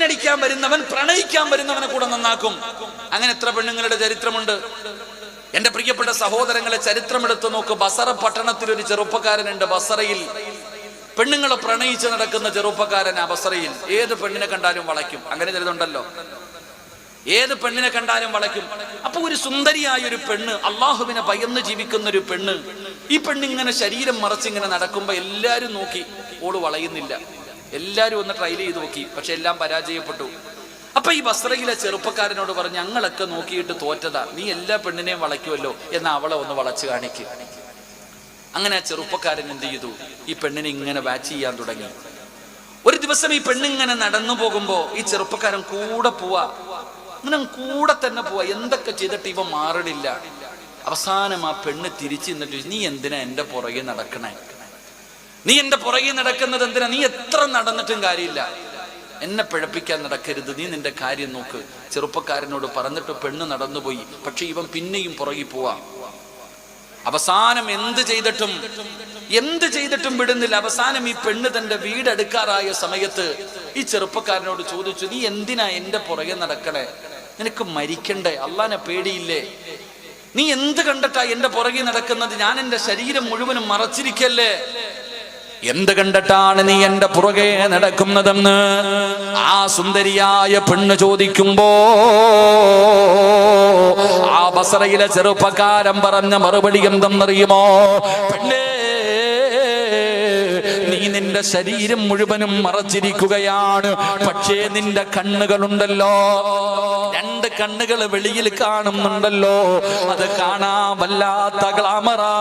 പെയിന്റടിക്കാൻ വരുന്നവൻ പ്രണയിക്കാൻ വരുന്നവനെ കൂടെ നന്നാക്കും. അങ്ങനെ എത്ര പെണ്ണുങ്ങളുടെ ചരിത്രമുണ്ട്. എന്റെ പ്രിയപ്പെട്ട സഹോദരങ്ങളെ, ചരിത്രമെടുത്ത് നോക്ക്. ബസറ പട്ടണത്തിൽ ഒരു ചെറുപ്പക്കാരനുണ്ട്. ബസറയിൽ പെണ്ണുങ്ങളെ പ്രണയിച്ച് നടക്കുന്ന ചെറുപ്പക്കാരൻ. ബസറയിൽ ഏത് പെണ്ണിനെ കണ്ടാലും വളയ്ക്കും. അങ്ങനെ ചിലതുണ്ടല്ലോ, ഏത് പെണ്ണിനെ കണ്ടാലും വളയ്ക്കും. അപ്പൊ ഒരു സുന്ദരിയായ ഒരു പെണ്ണ്, അള്ളാഹുവിനെ ഭയന്ന് ജീവിക്കുന്ന ഒരു പെണ്ണ്, ഈ പെണ്ണിങ്ങനെ ശരീരം മറച്ചിങ്ങനെ നടക്കുമ്പോ എല്ലാരും നോക്കി, ഓള് വളയുന്നില്ല. എല്ലാരും ഒന്ന് ട്രൈ ചെയ്ത് നോക്കി, പക്ഷെ എല്ലാം പരാജയപ്പെട്ടു. അപ്പൊ ഈ ബസ്രയിലെ ചെറുപ്പക്കാരനോട് പറഞ്ഞു, ഞങ്ങളൊക്കെ നോക്കിയിട്ട് തോറ്റതാ, നീ എല്ലാ പെണ്ണിനെയും വളയ്ക്കുമല്ലോ, എന്നാ അവളെ ഒന്ന് വളച്ചു കാണിക്ക്. അങ്ങനെ ആ ചെറുപ്പക്കാരൻ എന്ത് ചെയ്തു? ഈ പെണ്ണിനെ ഇങ്ങനെ വാച്ച് ചെയ്യാൻ തുടങ്ങി. ഒരു ദിവസം ഈ പെണ്ണിങ്ങനെ നടന്നു പോകുമ്പോ ഈ ചെറുപ്പക്കാരൻ കൂടെ പോവാ, ഇങ്ങനെ കൂടെ തന്നെ പോവാ. എന്തൊക്കെ ചെയ്തിട്ട് ഇവ മാറണില്ല. അവസാനം ആ പെണ്ണ് തിരിച്ചു നിന്നിട്ട്, നീ എന്തിനാ എന്റെ പുറകെ നടക്കണേ? നീ എന്റെ പുറകെ നടക്കുന്നത് എന്തിനാ? നീ എത്ര നടന്നിട്ടും കാര്യമില്ല, എന്നെ പിഴപ്പിക്കാൻ നടക്കരുത്, നീ നിന്റെ കാര്യം നോക്ക്. ചെറുപ്പക്കാരനോട് പറഞ്ഞിട്ട് പെണ്ണ് നടന്നുപോയി. പക്ഷെ ഇവൻ പിന്നെയും പുറകെ പോവാ. അവസാനം എന്ത് ചെയ്തിട്ടും വിടുന്നില്ല. അവസാനം ഈ പെണ്ണ് തന്റെ വീടെടുക്കാറായ സമയത്ത് ഈ ചെറുപ്പക്കാരനോട് ചോദിച്ചു, നീ എന്തിനാ എന്റെ പുറകെ നടക്കണേ? നിനക്ക് മരിക്കണ്ടേ? അള്ളാനെ പേടിയില്ലേ? നീ എന്ത് കണ്ടിട്ടാ എന്റെ പുറകെ നടക്കുന്നത്? ഞാൻ എന്റെ ശരീരം മുഴുവനും മറച്ചിരിക്കല്ലേ? എന്ത് കണ്ടിട്ടാണ് നീ എന്റെ പുറകെ നടക്കുന്നതെന്ന് ആ സുന്ദരിയായ പെണ്ണ് ചോദിക്കുമ്പോ ആ ബസറയിലെ ചെറുപ്പക്കാരൻ പറഞ്ഞ മറുപടി എന്തെന്നറിയുമോ? പെണ്ണേ, നീ നിന്റെ ശരീരം മുഴുവനും മറച്ചിരിക്കുകയാണ്, പക്ഷേ നിന്റെ കണ്ണുകളുണ്ടല്ലോ, രണ്ട് കണ്ണുകൾ വെളിയിൽ കാണുന്നുണ്ടല്ലോ, അത് കാണാൻ വല്ലാത്ത ഗ്ലാമറാ.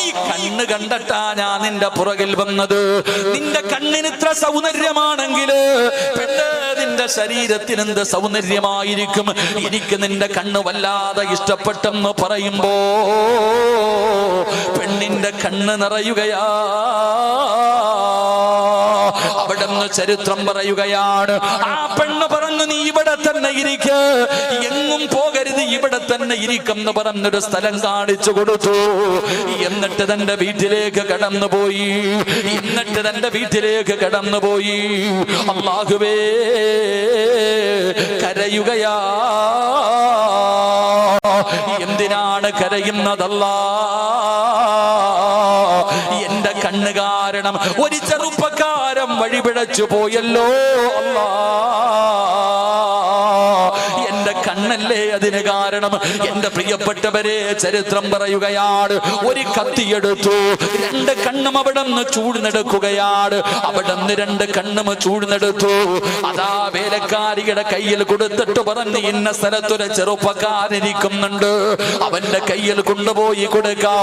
ഈ കണ്ണ് കണ്ടിട്ടാ ഞാൻ നിന്റെ പുറകിൽ വന്നത്. നിന്റെ കണ്ണിന് ഇത്ര സൗന്ദര്യമാണെങ്കിൽ പെണ്ണ്, നിന്റെ ശരീരത്തിന് എന്ത് സൗന്ദര്യമായിരിക്കും? എനിക്ക് നിന്റെ കണ്ണ് വല്ലാതെ ഇഷ്ടപ്പെട്ടെന്ന് പറയുമ്പോ പെണ്ണിന്റെ കണ്ണ് നിറയുകയാ. അവിടുന്ന് ചരിത്രം പറയുകയാണ്, ആ പെണ്ണ് പറഞ്ഞു, നീ ഇവിടെ തന്നെ ഇരിക്ക്, എങ്ങും പോകരുത്, ഇവിടെ തന്നെ ഇരിക്കെന്ന് പറഞ്ഞൊരു സ്ഥലം കാണിച്ചു കൊടുത്തു. എന്നിട്ട് തന്റെ വീട്ടിലേക്ക് കടന്നുപോയി. അല്ലാഹുവേ, കരയുകയാ. എന്തിനാണ് കരയുന്നതല്ലാ? എന്റെ കണ്ണ് കാരണം ഒരു ചെറുപ്പക്കാരൻ വഴിപിഴച്ചു പോയല്ലോ അല്ലാ. എന്റെ കണ്ണല്ലേ അതിന് കാരണം. എന്റെ പ്രിയപ്പെട്ടവരെ, ചരിത്രം പറയുകയാണ്, ഒരു കത്തിയെടുത്തു, രണ്ട് കണ്ണും അവിടുന്ന് ചൂടുന്നെടുക്കുകയാണ്. അവിടുന്ന് രണ്ട് കണ്ണും ചൂടുന്നെടുത്തു. അതാ വേലക്കാരിയുടെ കയ്യിൽ കൊടുത്തിട്ട് പറഞ്ഞു, ഇന്ന സ്ഥലത്തൊരു ചെറുപ്പക്കാരിരിക്കുന്നുണ്ട്, അവന്റെ കയ്യിൽ കൊണ്ടുപോയി കൊടുക്കാ.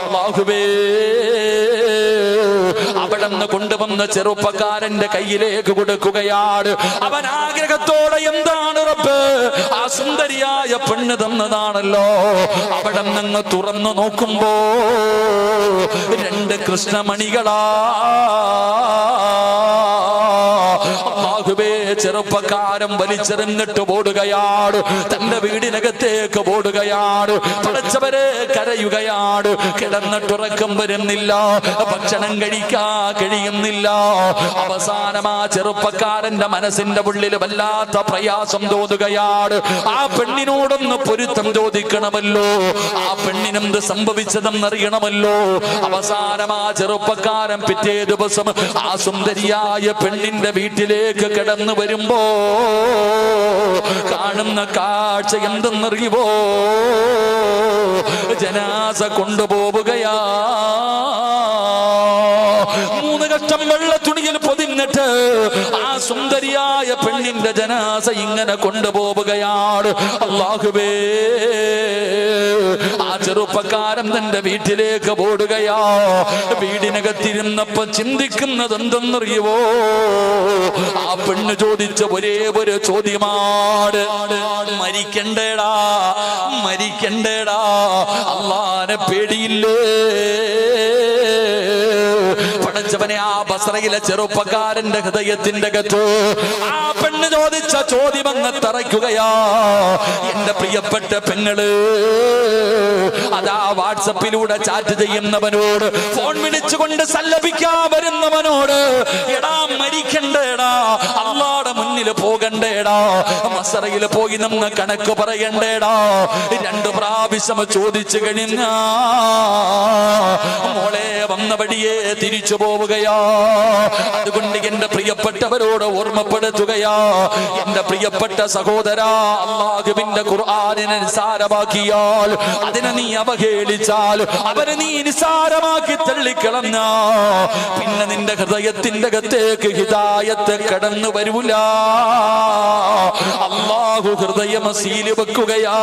അല്ലാഹുവേ, അവിടുന്ന് കൊണ്ടുവന്ന ചെറുപ്പക്കാരന്റെ കയ്യിലേക്ക് കൊടുക്കുകയാണ്. അവൻ ആഗ്രഹത്തോടെ, എന്താണ് റബ്ബ്, ആ സുന്ദരിയായ പെണ്ണ് തന്നതാണല്ലോ. അവിടെ നിന്ന് തുറന്നു നോക്കുമ്പോ രണ്ട് കൃഷ്ണമണികളാ. അല്ലാഹുവേ, ചെറുപ്പക്കാരൻ വലിച്ചെറിഞ്ഞിട്ട് ഓടുകയാണ്, തന്റെ വീടിനകത്തേക്ക് ഓടുകയാണ്. പടച്ചവരെ, കരയുകയാണ്. കിടന്നിട്ടുറക്കം വരുന്നില്ല, ഭക്ഷണം കഴിക്കാൻ കഴിയുന്നില്ല. അവസാനം ആ ചെറുപ്പക്കാരന്റെ മനസ്സിന്റെ ഉള്ളിൽ വല്ലാത്ത പ്രയാസം തോന്നുകയാണ്. ആ പെണ്ണിനോടൊന്ന് പൊരുത്തം ചോദിക്കണമല്ലോ, ആ പെണ്ണിനെന്ത് സംഭവിച്ചതെന്നറിയണമല്ലോ. അവസാനം ആ ചെറുപ്പക്കാരൻ പിറ്റേ ദിവസം ആ സുന്ദരിയായ പെണ്ണിന്റെ വീട്ടിലേക്ക് കടന്നു വരുമ്പോ കാണുന്ന കാഴ്ച എന്തെന്നറിയുമോ? ജനാസ കൊണ്ടുപോവുകയാ. 3 കഷ്ടം വെള്ള തുണിയിൽ പൊതിഞ്ഞിട്ട് ആ സുന്ദരിയായ പെണ്ണിന്റെ ജനാസ ഇങ്ങനെ കൊണ്ടുപോവുകയാണ്. അല്ലാഹുവേ, ആ ചെറുപ്പക്കാരൻ തന്റെ വീട്ടിലേക്ക് ഓടുകയാ. വീടിനകത്തിരുന്നപ്പോ ചിന്തിക്കുന്നത് എന്തെന്നറിയുവോ? ആ പെണ്ണ് ചോദിച്ച ഒരേ ഒരു ചോദ്യമാണ്, മരിക്കണ്ടേടാ, അല്ലാഹുവിനെ പേടിയില്ലേ? പടച്ചവനെ ആ ബസറയിലെ ചെറുപ്പക്കാരന്റെ ഹൃദയത്തിന്റെ അകത്ത് ആ പെണ്ണ് ചോദിച്ച ചോദ്യം അങ്ങ് തറയ്ക്കുകയാ. എന്റെ പ്രിയപ്പെട്ട പെങ്ങള് അതാ വാട്സപ്പിലൂടെ ചാറ്റ് ചെയ്യുന്നവനോട്, ഫോൺ വിളിച്ചുകൊണ്ട് സല്ലപിക്കാൻ വരുന്നവനോട്, എടാ മരിക്കണ്ടേടാ, അള്ളാടെ മുന്നിൽ പോകണ്ടേടാ, മസറയിൽ പോയി നമ്മ കണക്ക് പറയണ്ടേടാ, 2 പ്രാവശ്യം ചോദിച്ചു കഴിഞ്ഞ മോളെ വന്ന വഴിയെ തിരിച്ചു പോവുകയാ. അതുകൊണ്ട് എന്റെ പ്രിയപ്പെട്ടവരോട് ഓർമ്മപ്പെടുത്തുകയാ, എന്റെ പ്രിയപ്പെട്ട സഹോദരാ, അല്ലാഹുവിന്റെ ഖുർആനിനെ നിസാരമാക്കിയാൽ, അതിനെ നീ അവഹേളിച്ചാൽ, അവനെ നീ നിസാരമാക്കി തള്ളിക്കളഞ്ഞ, പിന്നെ നിന്റെ ഹൃദയത്തിന്റെ അകത്തേക്ക് ഹിദായത്ത് കടന്നു വരൂല. അല്ലാഹു ഹൃദയം സീല് വെക്കുകയാ.